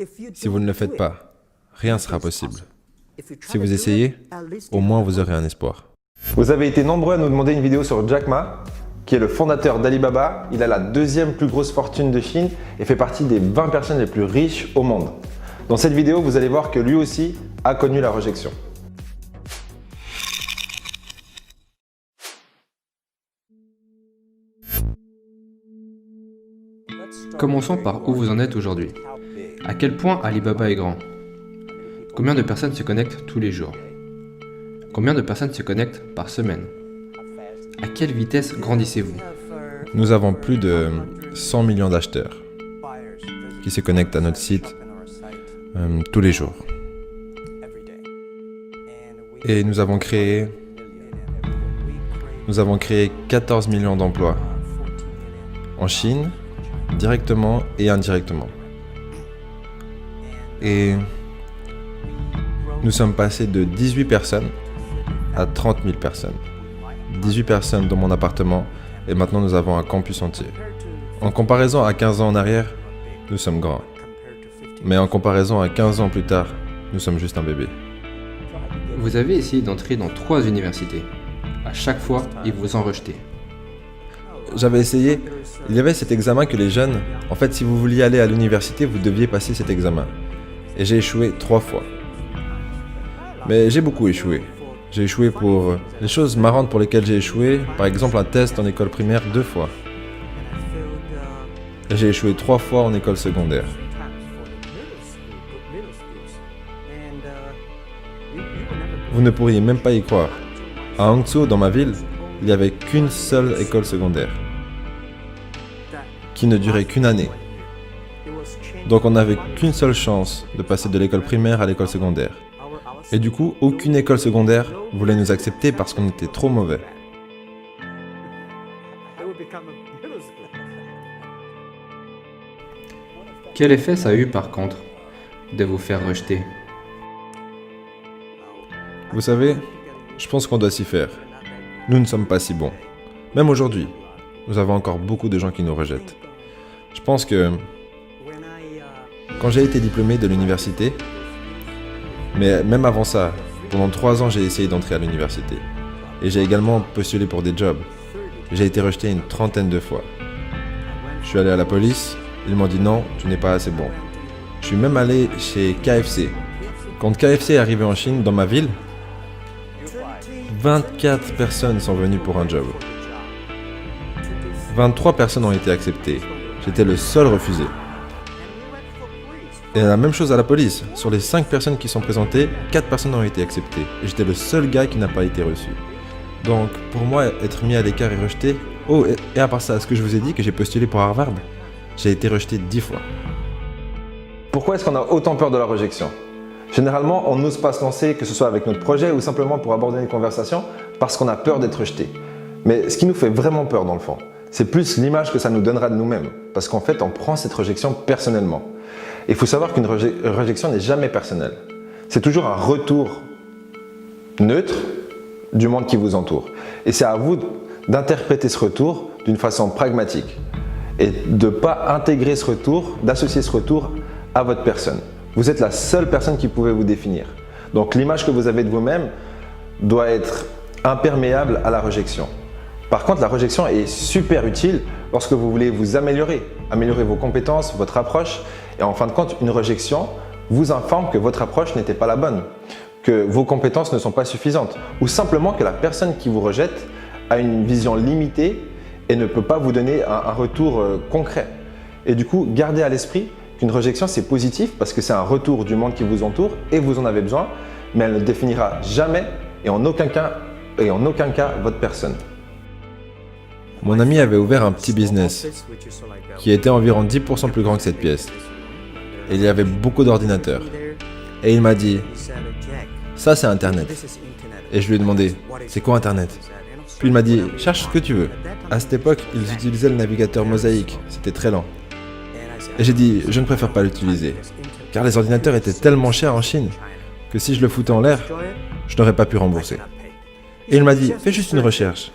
Si vous ne le faites pas, rien ne sera possible. Si vous essayez, au moins vous aurez un espoir. Vous avez été nombreux à nous demander une vidéo sur Jack Ma, qui est le fondateur d'Alibaba. Il a la deuxième plus grosse fortune de Chine et fait partie des 20 personnes les plus riches au monde. Dans cette vidéo, vous allez voir que lui aussi a connu la rejection. Commençons par où vous en êtes aujourd'hui. À quel point Alibaba est grand? Combien de personnes se connectent tous les jours? Combien de personnes se connectent par semaine? À quelle vitesse grandissez-vous? Nous avons plus de 100 millions d'acheteurs qui se connectent à notre site tous les jours. Et nous avons créé 14 millions d'emplois en Chine, directement et indirectement. Et nous sommes passés de 18 personnes à 30 000 personnes. 18 personnes dans mon appartement et maintenant nous avons un campus entier. En comparaison à 15 ans en arrière, nous sommes grands. Mais en comparaison à 15 ans plus tard, nous sommes juste un bébé. Vous avez essayé d'entrer dans 3 universités. À chaque fois, ils vous ont rejeté. J'avais essayé, il y avait cet examen que les jeunes, en fait si vous vouliez aller à l'université, vous deviez passer cet examen. Et j'ai échoué 3 fois. Mais j'ai beaucoup échoué. J'ai échoué pour les choses marrantes pour lesquelles j'ai échoué, par exemple un test en école primaire 2 fois. Et j'ai échoué 3 fois en école secondaire. Vous ne pourriez même pas y croire. À Hangzhou, dans ma ville, il n'y avait qu'une seule école secondaire, qui ne durait qu'une année. Donc on n'avait qu'une seule chance de passer de l'école primaire à l'école secondaire. Et du coup, aucune école secondaire voulait nous accepter parce qu'on était trop mauvais. Quel effet ça a eu par contre de vous faire rejeter? Vous savez, je pense qu'on doit s'y faire. Nous ne sommes pas si bons. Même aujourd'hui, nous avons encore beaucoup de gens qui nous rejettent. Je pense que quand j'ai été diplômé de l'université, mais même avant ça, pendant 3 ans, j'ai essayé d'entrer à l'université. Et j'ai également postulé pour des jobs. J'ai été rejeté une 30aine de fois. Je suis allé à la police, ils m'ont dit non, tu n'es pas assez bon. Je suis même allé chez KFC. Quand KFC est arrivé en Chine, dans ma ville, 24 personnes sont venues pour un job. 23 personnes ont été acceptées. J'étais le seul refusé. Et la même chose à la police. Sur les 5 personnes qui sont présentées, 4 personnes ont été acceptées. Et j'étais le seul gars qui n'a pas été reçu. Donc, pour moi, être mis à l'écart et rejeté... Oh, et à part ça, est-ce que je vous ai dit que j'ai postulé pour Harvard? J'ai été rejeté 10 fois. Pourquoi est-ce qu'on a autant peur de la rejection? Généralement, on n'ose pas se lancer, que ce soit avec notre projet ou simplement pour aborder une conversation, parce qu'on a peur d'être rejeté. Mais ce qui nous fait vraiment peur dans le fond, c'est plus l'image que ça nous donnera de nous-mêmes. Parce qu'en fait, on prend cette rejection personnellement. Il faut savoir qu'une rejection n'est jamais personnelle. C'est toujours un retour neutre du monde qui vous entoure. Et c'est à vous d'interpréter ce retour d'une façon pragmatique et de ne pas intégrer ce retour, d'associer ce retour à votre personne. Vous êtes la seule personne qui pouvait vous définir. Donc l'image que vous avez de vous-même doit être imperméable à la rejection. Par contre, la rejection est super utile lorsque vous voulez vous améliorer, améliorer vos compétences, votre approche. Et en fin de compte, une rejection vous informe que votre approche n'était pas la bonne, que vos compétences ne sont pas suffisantes ou simplement que la personne qui vous rejette a une vision limitée et ne peut pas vous donner un retour concret. Et du coup, gardez à l'esprit qu'une rejection, c'est positif parce que c'est un retour du monde qui vous entoure et vous en avez besoin, mais elle ne définira jamais et en aucun cas votre personne. Mon ami avait ouvert un petit business qui était environ 10% plus grand que cette pièce. Et il y avait beaucoup d'ordinateurs. Et il m'a dit, ça c'est Internet. Et je lui ai demandé, c'est quoi Internet? Puis il m'a dit, cherche ce que tu veux. À cette époque, ils utilisaient le navigateur Mosaïque, c'était très lent. Et j'ai dit, je ne préfère pas l'utiliser, car les ordinateurs étaient tellement chers en Chine que si je le foutais en l'air, je n'aurais pas pu rembourser. Et il m'a dit, fais juste une recherche.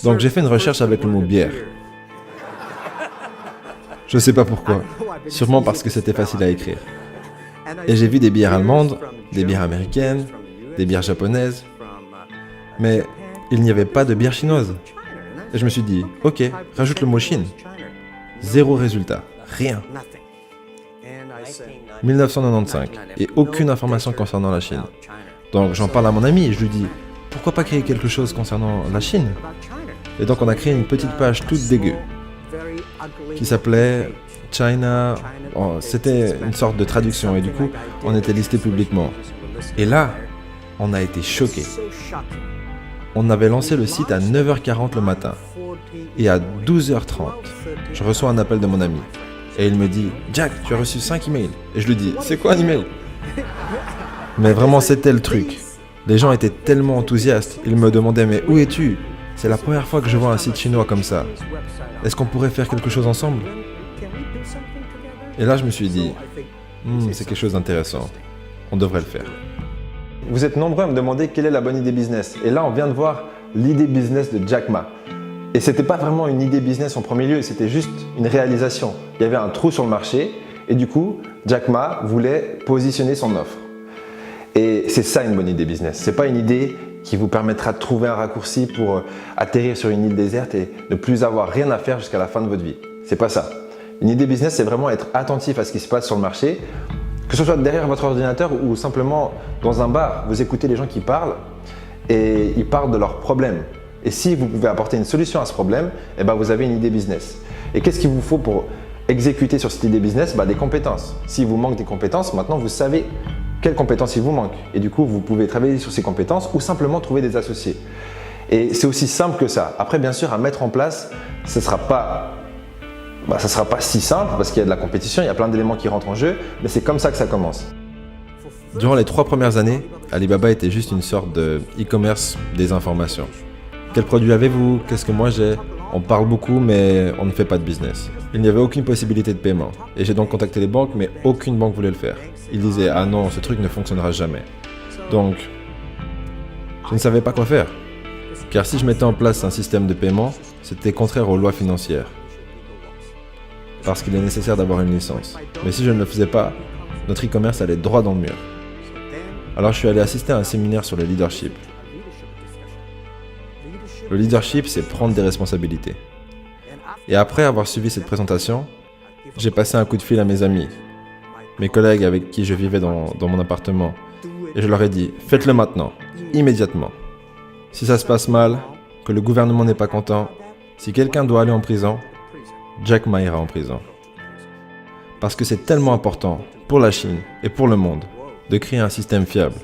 Donc j'ai fait une recherche avec le mot bière. Je sais pas pourquoi, sûrement parce que c'était facile à écrire. Et j'ai vu des bières allemandes, des bières américaines, des bières japonaises, mais il n'y avait pas de bière chinoise. Et je me suis dit, ok, rajoute le mot Chine. Zéro résultat, rien. 1995, et aucune information concernant la Chine. Donc j'en parle à mon ami et je lui dis, pourquoi pas créer quelque chose concernant la Chine? Et donc on a créé une petite page toute dégueu, qui s'appelait China. Oh, c'était une sorte de traduction et du coup, on était listé publiquement. Et là, on a été choqués. On avait lancé le site à 9h40 le matin. Et à 12h30, je reçois un appel de mon ami. Et il me dit, Jack, tu as reçu 5 emails. Et je lui dis, c'est quoi un email? Mais vraiment, c'était le truc. Les gens étaient tellement enthousiastes. Ils me demandaient, mais où es-tu? C'est la première fois que je vois un site chinois comme ça. Est-ce qu'on pourrait faire quelque chose ensemble? Et là, je me suis dit, c'est quelque chose d'intéressant. On devrait le faire. Vous êtes nombreux à me demander quelle est la bonne idée business. Et là, on vient de voir l'idée business de Jack Ma. Et c'était pas vraiment une idée business en premier lieu, c'était juste une réalisation. Il y avait un trou sur le marché et du coup, Jack Ma voulait positionner son offre. Et c'est ça une bonne idée business. C'est pas une idée qui vous permettra de trouver un raccourci pour atterrir sur une île déserte et ne plus avoir rien à faire jusqu'à la fin de votre vie. C'est pas ça. Une idée business, c'est vraiment être attentif à ce qui se passe sur le marché, que ce soit derrière votre ordinateur ou simplement dans un bar. Vous écoutez les gens qui parlent et ils parlent de leurs problèmes. Et si vous pouvez apporter une solution à ce problème, eh ben vous avez une idée business. Et qu'est-ce qu'il vous faut pour exécuter sur cette idée business? Des compétences. S'il vous manque des compétences, maintenant vous savez quelles compétences il vous manque. Et du coup, vous pouvez travailler sur ces compétences ou simplement trouver des associés. Et c'est aussi simple que ça. Après, bien sûr, à mettre en place, ça ne sera pas si simple parce qu'il y a de la compétition, il y a plein d'éléments qui rentrent en jeu, mais c'est comme ça que ça commence. Durant les 3 premières années, Alibaba était juste une sorte de e-commerce des informations. Quels produits avez-vous? Qu'est-ce que moi j'ai? On parle beaucoup, mais on ne fait pas de business. Il n'y avait aucune possibilité de paiement. Et j'ai donc contacté les banques, mais aucune banque voulait le faire. Ils disaient, ah non, ce truc ne fonctionnera jamais. Donc, je ne savais pas quoi faire. Car si je mettais en place un système de paiement, c'était contraire aux lois financières. Parce qu'il est nécessaire d'avoir une licence. Mais si je ne le faisais pas, notre e-commerce allait droit dans le mur. Alors je suis allé assister à un séminaire sur le leadership. Le leadership, c'est prendre des responsabilités. Et après avoir suivi cette présentation, j'ai passé un coup de fil à mes amis, mes collègues avec qui je vivais dans mon appartement, et je leur ai dit, faites-le maintenant, immédiatement. Si ça se passe mal, que le gouvernement n'est pas content, si quelqu'un doit aller en prison, Jack Ma ira en prison. Parce que c'est tellement important pour la Chine et pour le monde de créer un système fiable.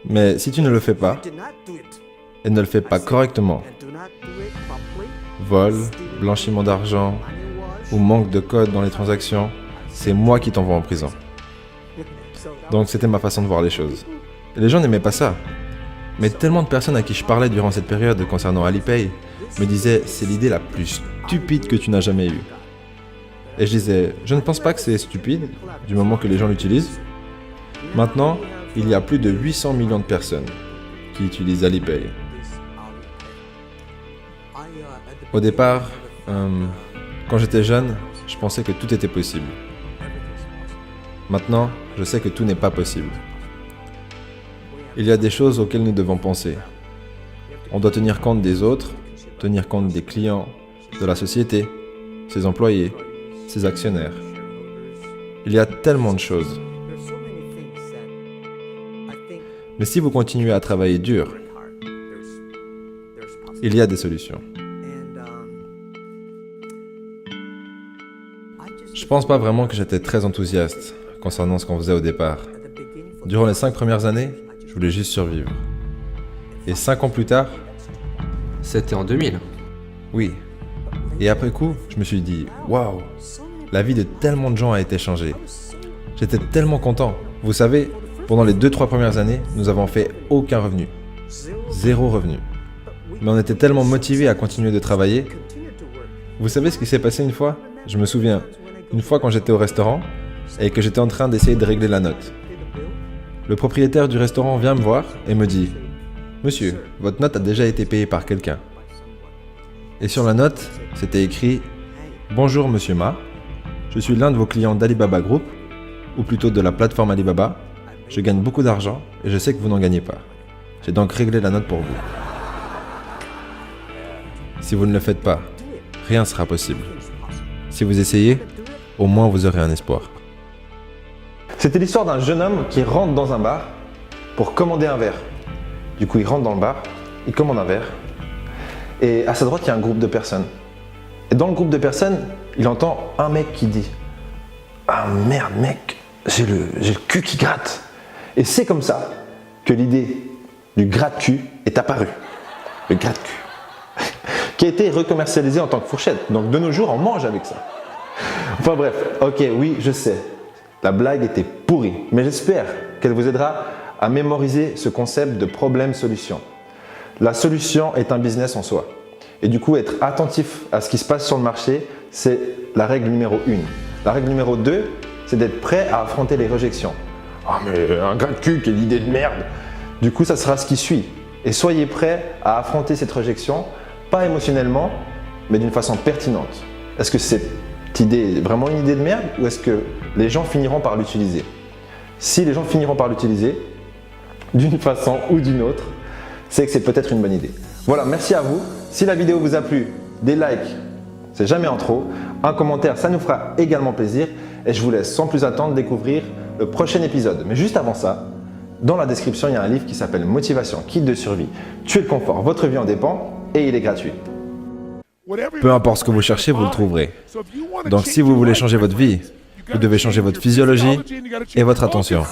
Mais si tu ne le fais pas, et ne le fais pas correctement, vol, blanchiment d'argent ou manque de code dans les transactions, c'est moi qui t'envoie en prison. Donc c'était ma façon de voir les choses. Et les gens n'aimaient pas ça. Mais tellement de personnes à qui je parlais durant cette période concernant Alipay me disaient « c'est l'idée la plus stupide que tu n'as jamais eue ». Et je disais « je ne pense pas que c'est stupide, du moment que les gens l'utilisent ». Maintenant, il y a plus de 800 millions de personnes qui utilisent Alipay. Au départ, quand j'étais jeune, je pensais que tout était possible. Maintenant, je sais que tout n'est pas possible. Il y a des choses auxquelles nous devons penser. On doit tenir compte des autres, tenir compte des clients, de la société, ses employés, ses actionnaires. Il y a tellement de choses. Mais si vous continuez à travailler dur, il y a des solutions. Je pense pas vraiment que j'étais très enthousiaste concernant ce qu'on faisait au départ. Durant les 5 premières années, je voulais juste survivre. Et 5 ans plus tard, C'était en 2000. oui. Et après coup, je me suis dit, waouh, la vie de tellement de gens a été changée. J'étais tellement content. Vous savez, pendant les 2-3 premières années, nous avons fait aucun revenu. 0 revenu. Mais on était tellement motivés à continuer de travailler. Vous savez ce qui s'est passé une fois? Je me souviens, une fois quand j'étais au restaurant et que j'étais en train d'essayer de régler la note. Le propriétaire du restaurant vient me voir et me dit « Monsieur, votre note a déjà été payée par quelqu'un. » Et sur la note, c'était écrit « Bonjour Monsieur Ma, je suis l'un de vos clients d'Alibaba Group ou plutôt de la plateforme Alibaba, je gagne beaucoup d'argent et je sais que vous n'en gagnez pas. J'ai donc réglé la note pour vous. Si vous ne le faites pas, rien ne sera possible. Si vous essayez, au moins vous aurez un espoir. C'était l'histoire d'un jeune homme qui rentre dans un bar pour commander un verre. Du coup, il rentre dans le bar, il commande un verre, et à sa droite, il y a un groupe de personnes. Et dans le groupe de personnes, il entend un mec qui dit « Ah merde mec, j'ai le cul qui gratte ». Et c'est comme ça que l'idée du gratte-cul est apparue. Le gratte-cul. Qui a été recommercialisé en tant que fourchette. Donc de nos jours, on mange avec ça. Enfin bref, ok, oui, je sais. La blague était pourrie, mais j'espère qu'elle vous aidera à mémoriser ce concept de problème-solution. La solution est un business en soi. Et du coup, être attentif à ce qui se passe sur le marché, c'est la règle numéro 1. La règle numéro 2, c'est d'être prêt à affronter les rejections. Ah mais un gratte-cul, quelle idée de merde! Du coup, ça sera ce qui suit. Et soyez prêt à affronter cette rejection, pas émotionnellement, mais d'une façon pertinente. Est-ce que cette idée est vraiment une idée de merde ou est-ce que les gens finiront par l'utiliser? Si les gens finiront par l'utiliser, d'une façon ou d'une autre, c'est que c'est peut-être une bonne idée. Voilà, merci à vous. Si la vidéo vous a plu, des likes, c'est jamais en trop. Un commentaire, ça nous fera également plaisir. Et je vous laisse sans plus attendre découvrir le prochain épisode. Mais juste avant ça, dans la description, il y a un livre qui s'appelle Motivation, kit de survie. Tuer le confort, votre vie en dépend et il est gratuit. Peu importe ce que vous cherchez, vous le trouverez. Donc si vous voulez changer votre vie, vous devez changer votre physiologie et votre attention.